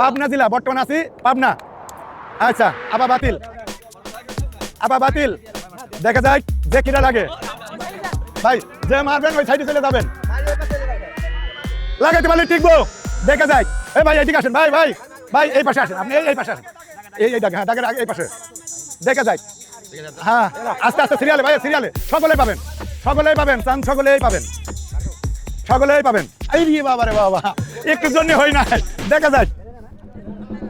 পাবনা জেলা বর্তমান আছি পাবনা। আচ্ছা আবার বাতিল, আবার বাতিল। দেখা যায় যে কিরা লাগে ভাই, যে মারবেন ওই সাইডে চলে যাবেন, লাগাইতে পারলে টিকবো। দেখা যায় এই ভাই এদিকে আসেন, ভাই ভাই ভাই এই পাশে আসেন, আপনি এই পাশে আসেন, এই দাগে, হ্যাঁ দাগের আগে এই পাশে। দেখা যায় হ্যাঁ, আস্তে আস্তে সিরিয়ালে ভাই, সিরিয়ালে সকলেই পাবেন, সকলেই পাবেন, চান সকলেই পাবেন, সকলেই পাবেন। এই রে বাবা রে বাবা, একটু জন্য হই না। দেখা যায়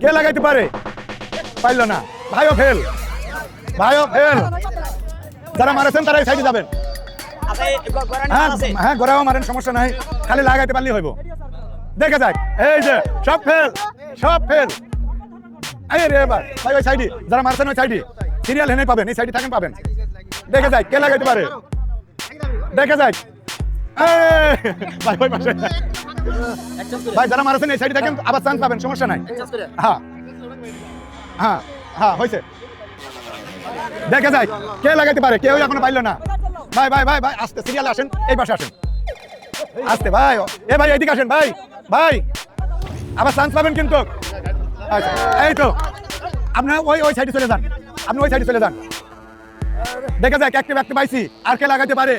কে লাগাইতে পারে, পাইলো না, ভাইও ফেল, ভাইও ফেল। যারা মারেছেন তারা এই সাইডে যাবেন। হ্যাঁ হ্যাঁ, গোড়াও মারেন, সমস্যা নাই, খালি লাগাইতে পারলেই হইব। দেখা যায় এই যে সব ফেল, সব ফেল। এই রে এবার ভাই ওই সাইডে যারা মারছেন ওই সাইডে সিরিয়াল হেনে পাবেন, এই সাইডে থাকেন পাবেন। দেখা যায় কে লাগাইতে পারে, দেখা যায় ভাই ওই পাশে ভাই যারা মারছেন এই সাইডে থাকেন, আবার চান্স পাবেন, সমস্যা নাই। হ্যাঁ হ্যাঁ হ্যাঁ হয়েছে। দেখা যায় কে লাগাইতে পারে, কেউ এখনো পাইলো না। ভাই ভাই ভাই ভাই আস্তে সিরিয়ালে আসেন, এই পাশে আসেন আস্তে ভাই। এ ভাই এদিকে আসেন ভাই, ভাই আবার চান্স পাবেন কিন্তু। আচ্ছা এই তো আপনার ওই ওই সাইডে চলে যান, আপনি ওই সাইডে চলে যান। দেখা যায় একটা ব্যক্তি পাইছি, আর কে লাগাইতে পারে,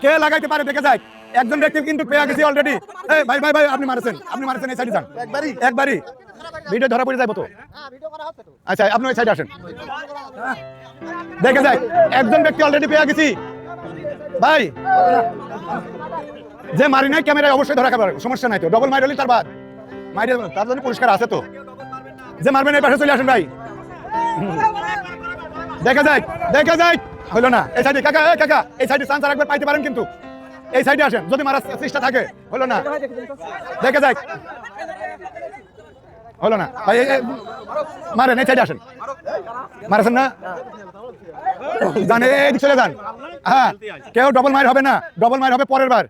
কে লাগাইতে পারে। দেখা যায় একজন ব্যক্তি কিন্তু পেয়ে গেছি অলরেডি। এই ভাই ভাই ভাই আপনি মারছেন, আপনি মারছেন, এই সাইডে যান একবারই, ভিডিও ধরা পড়ে যাইব তো। আচ্ছা আপনি ওই সাইডে আসেন। দেখা যায় একজন ব্যক্তি অলরেডি পেয়ে গেছি ভাই, যে মারি নাই ক্যামেরায় অবশ্যই ধরা খাবার, সমস্যা নাই তো। ডবল মাইর হলে তার বাদ মাইরে, তার জন্য পুরস্কার আছে তো। যে মারবেন এই পাশে চলে আসেন ভাই। দেখা যায়, দেখা যায় হলো না, এই সাইডে কাকা, কাকা এই সাইডে চান্স আর একবার পাইতে পারেন কিন্তু। এই সাইডে আসেন যদি মারার চেষ্টা থাকে, হলো না। দেখা যায় হলো না ভাই, মারেন এই সাইডে আসেন, মারছেন না জানে এদিকে চলে যান। হ্যাঁ কেউ ডবল মাইর হবে না, ডবল মাইর হবে পরের বার।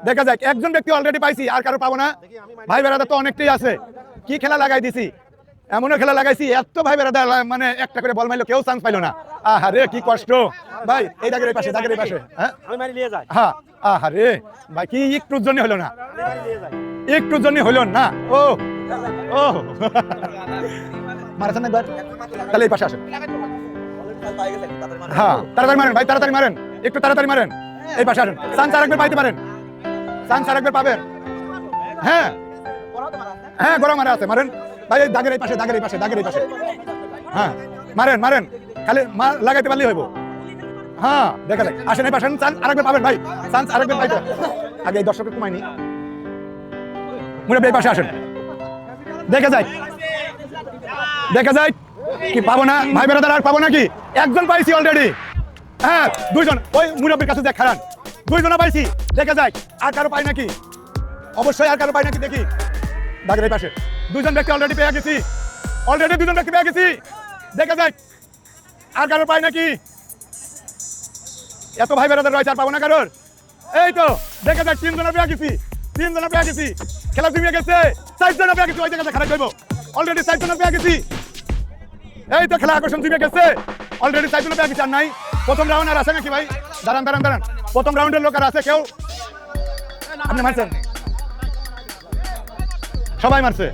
দেখা যায় একজন ব্যক্তি অলরেডি পাইছি, আর কারো পাবো না। ভাই বেড়াদার তো অনেকটাই আছে, কি খেলা লাগাই দিছি, এমনও খেলা লাগাইছি, এত ভাই বেড়াদার মানে একটা করে বল মাইলো কেউ চান্স পাইলো না। আহারে কি কষ্ট ভাই, এই দাগের এই পাশে, দাগের এই পাশে। হ্যাঁ আহারে ভাই কি একটুর জন্য হলো না, একটুর জন্য হলো না। ও ও মারাছেন একবার, তাহলে এই পাশে আসেন। হ্যাঁ তাড়াতাড়ি মারেন ভাই, তাড়াতাড়ি মারেন, একটু তাড়াতাড়ি মারেন, এই পাশে আসেন। চান্স আরেকবার পাইতে পারেন, চান্স আরেকবার পাবেন। হ্যাঁ হ্যাঁ গোড়া মারা আছে, মারেন ভাই এই দাগের এই পাশে, দাগের এই পাশে, দাগের এই পাশে। হ্যাঁ মারেন মারেন, খালি লাগাইতে পারলেই হইব। হ্যাঁ দেখা যায় আসেন এই পাশে, চান্স আরেকবার পাবেন ভাই, চান্স আরেকবার পাইতে। আগে এই দর্শকের কমাইনি, মুরব্বী এই পাশে আসেন। দেখা যায়, দেখা যায় কি পাবো না ভাই বেড়াদার, আর পাবো নাকি? একজন পাইছি অলরেডি। হ্যাঁ দুইজন, ওই মুরব্বীর কাছে দেখ খারান, দুইজনা পাইছি। দেখা যায় আর কারো পাই নাকি, অবশ্যই আর কারো পাই নাকি দেখি। দাগের এই পাশে দুইজন ব্যক্তি অলরেডি পেয়ে গেছি, অলরেডি দুজন ব্যক্তি পেয়ে গেছি। দেখা যায় আর কারো পাই নাকি, এত ভাই বেড়াদার রয়েছে আর পাবো না কারোর। এই তো দেখা যায় তিনজনের পেয়ে গেছি, তিনজনের পেয়ে গেছি, খেলা জমিয়ে গেছে। চারজনের পেয়ে গেছি, ওই জায়গাতে খারাপ করবো, অলরেডি চারজনের পেয়ে গেছি। এই তো খেলা আকর্ষণ জমিয়ে গেছে, অলরেডি চারজনের পেয়ে গেছি। আর নাই প্রথম রাউন্ড আর আছে নাকি ভাই? দাঁড়ান দাঁড়ান দাঁড়ান, প্রথম রাউন্ডের লোক আর আছে কেউ? আপনি মারছেন, সবাই মারছে।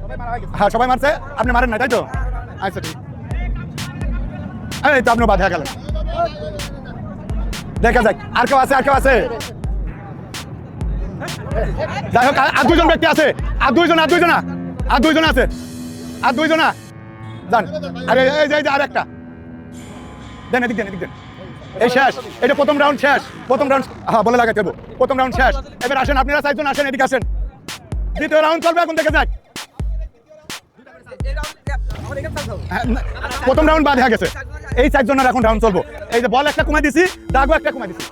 হ্যাঁ সবাই মারছে, আপনি মারেন না তাই তো? আচ্ছা ঠিক, এই তো আপনি বাধা গেলেন। দেখা যাক আর কেউ আছে, আর কেউ আছে? যাই হোক আর দুইজন ব্যক্তি আছে, আর দুইজন, আর দুইজনা, আর দুইজন আছে, আর দুইজনা যান। আরে এই যে আর একটা দেন, এদিক দেন, এদিক দেন। এই শেষ, এটা প্রথম রাউন্ড শেষ, প্রথম রাউন্ড। হ্যাঁ বলে লাগাতে দেবো, প্রথম রাউন্ড শেষ। এবার আসেন আপনারা চারজন, আসেন এদিকে আসেন, দ্বিতীয় রাউন্ড চলবে এখন। দেখা যাক প্রথম রাউন্ড বাদ হয়ে গেছে, এই চারজনের এখন রাউন্ড চলবো। এই যে বল একটা কমাই দিছি, দাগও একটা কমাই দিছি।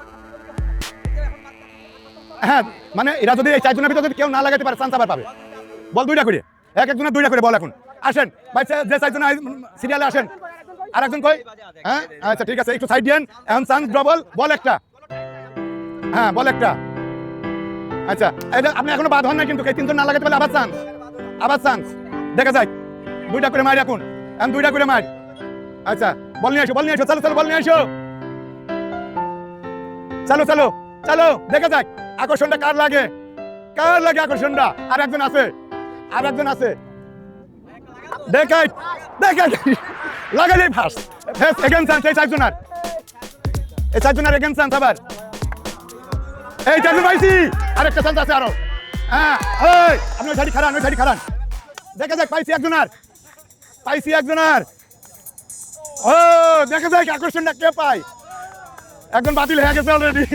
হ্যাঁ মানে এরা যদি এই চারজনের ভিতরে যদি কেউ না লাগাতে পারে, চান্স আবার পাবে। বল দুইটা করে, এক একজনের দুইটা করে বল এখন। আসেন ভাই, যে চারজন সিরিয়ালে আসেন। আর একজন কই? হ্যাঁ আচ্ছা ঠিক আছে, একটু সাইড দেন। এখন চান্স ডবল, বল একটা। হ্যাঁ বল একটা। আচ্ছা আপনি এখনো বাদ হন না কিন্তু, তিনজন না লাগাতে পারলে আবার চান্স, আবার চান্স। দেখা যায় দুইটা করে মার এখন, দুইটা করে মার। আচ্ছা বল নিয়ে আসো, বল নিয়ে আসো, চলো চলো বল নিয়ে আসো, চলো চলো চলো। দেখা যাক আকর্ষণটা কার লাগে, কার লাগে আকর্ষণটা। আর একজন আছে, আর একজন আছে। দেখাই লাগাইলে ফার্স্ট এগেন চান্স এই চারজনের এগেন চান্স আবার এই চারজন পাইছি আরেকটা চান্স আছে আরো হ্যাঁ এই আপনি ওই সাইড খারান দেখা যাক পাইছি একজনের ও দেখা যাক আকর্ষণটা কে পায় একজন বাতিল হয়ে গেছে অলরেডি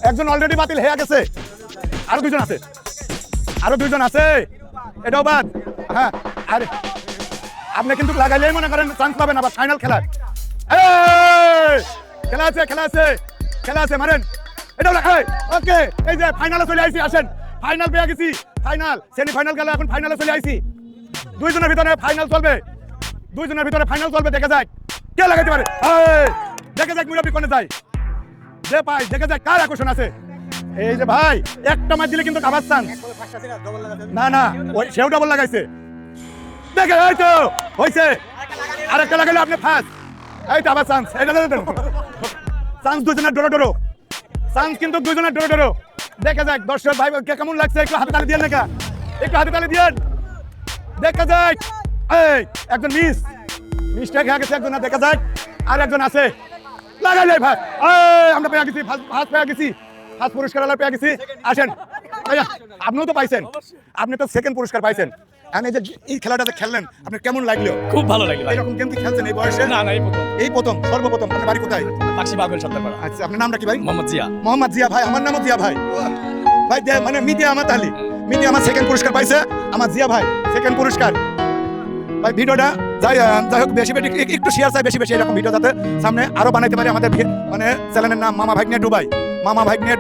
একজন অলরেডি বাতিল হয়ে গেছে আরো দুইজন আছে এটাও বাদ হ্যাঁ আরে আপনি কিন্তু লাগাইলেই মনে করেন চান্স পাবেন আবার ফাইনাল খেলার খেলা আছে মারেন এটাও লাগাই ওকে এই যে ফাইনালে চলে আইছি আসেন ফাইনাল পেয়ে গেছি সেমিফাইনাল গেল এখন ফাইনালে চলে আইছি দুইজনের ভিতরে ফাইনাল চলবে দেখা যাক কে লাগাইতে পারে দেখা যাক মুরব্বি কোনে যায় যে পাই দেখা যাক কার আকর্ষণ আছে এই যে ভাই একটা ম্যাচ দিলে কিন্তু কাভার চান না ওই সেও ডাবল লাগাইছে দেখে এই তো হইছে আরেকটা লাগাইলে আপনি ফার্স্ট এই তো আবার চান্স এটা চান্স দুজনের ডরো চান্স কিন্তু দুজনের ডরো দেখা যাক দর্শক ভাই কেমন লাগছে একটু হাতে তালি দিয়ে দেখা যাক এই একজন মিস্টেক হয়ে গেছে একজন দেখা যাক আর একজন আছে লাগাইলে ভাই আমরা পেয়ে গেছি ফার্স্ট পুরস্কার পেয়ে গেছি আসেন আপনিও তো পাইছেন আপনি তো সেকেন্ড পুরস্কার পাইছেন আমি এই খেলাটাতে খেললেন আপনার কেমন লাগলো খুব ভালো লাগলো এরকম গেম কি খেলছেন এই বয়সে না এই প্রথম সর্বপ্রথম আপনার বাড়ি কোথায় পাখি বাগল সত্তাপাড়া আচ্ছা আপনার নামটা কি ভাই মোহাম্মদ জিয়া ভাই আমার নামও জিয়া ভাই মানে মিডিয়া আমার তালি মিডিয়া আমার সেকেন্ড পুরস্কার পাইছে আমার জিয়া ভাই সেকেন্ড পুরস্কার ভাই ভিডিওটা যাই হোক বেশি একটু শেয়ার চাই বেশি এরকম ভিডিও যাতে সামনে আরো বানাইতে পারি আমাদের মানে চ্যানেলের নাম মামা ভাগ্নে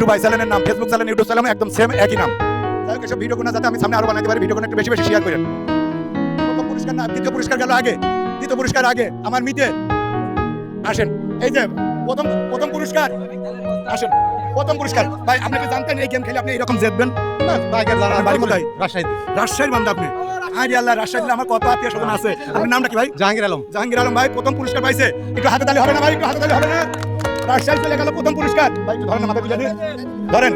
ডুবাই চ্যানেলের নাম ফেসবুক চ্যানেল ইউটিউব চ্যানেল একদম সেম একই নাম যাই হোক এসব ভিডিওগুলো যাতে আমি সামনে আরো বানাইতে পারি ভিডিওগুলো একটু বেশি শেয়ার করেন প্রথম পুরস্কার না দ্বিতীয় পুরস্কার গেল আগে দ্বিতীয় পুরস্কার আগে আমার মিতে আসেন এই যে প্রথম পুরস্কার আসেন প্রথম পুরস্কার ভাই আপনি কি জানতেন এই গেম খেলে আপনি এরকম জিতবেন বাড়ি কোথায় রাজশাহীর বান্দা আপনি আরে আল্লাহ রাজশাহীতে আমার কত আত্মীয় স্বজন আছে আপনার নামটা কি ভাই জাহাঙ্গীর আলম ভাই প্রথম পুরস্কার পাইছে একটু হাতে তালি হবে না ভাই রাজশাহী চলে গেল প্রথম পুরস্কার ভাই একটু ধরেন মাথা তুলে ধরেন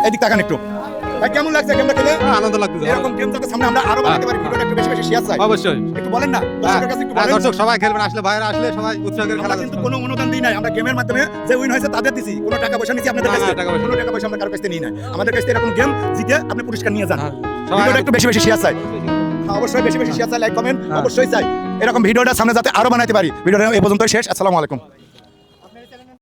এদিক তাকান একটু ভাই কেমন লাগছে গেমটা খেলে আনন্দ লাগছে এরকম গেম যাতে সামনে আমরা আরো বানাতে পারি ভিডিওটা একটু বেশি শেয়ার চাই অবশ্যই একটু বলেন না দর্শকের কাছে একটু বলেন দর্শক সবাই খেলবেন আসলে ভাইরা আসলে সবাই উৎসাহের খেলা কিন্তু কোনো অনুদান দিই নাই আমরা গেমের মাধ্যমে যে উইন হয়েছে তাদের দিছি কোনো টাকা পয়সা নিছি আপনাদের কাছে কোনো টাকা পয়সা আমরা কারো কাছে নিই না আমাদের কাছে এরকম গেম জিতে আপনি পুরস্কার নিয়ে যান ভিডিওটা একটু বেশি শেয়ার চাই অবশ্যই বেশি শেয়ার চাই লাইক কমেন্ট অবশ্যই চাই এরকম ভিডিওটা সামনে যাতে আরো বানাইতে পারি ভিডিওটা এই পর্যন্তই শেষ আসসালামু আলাইকুম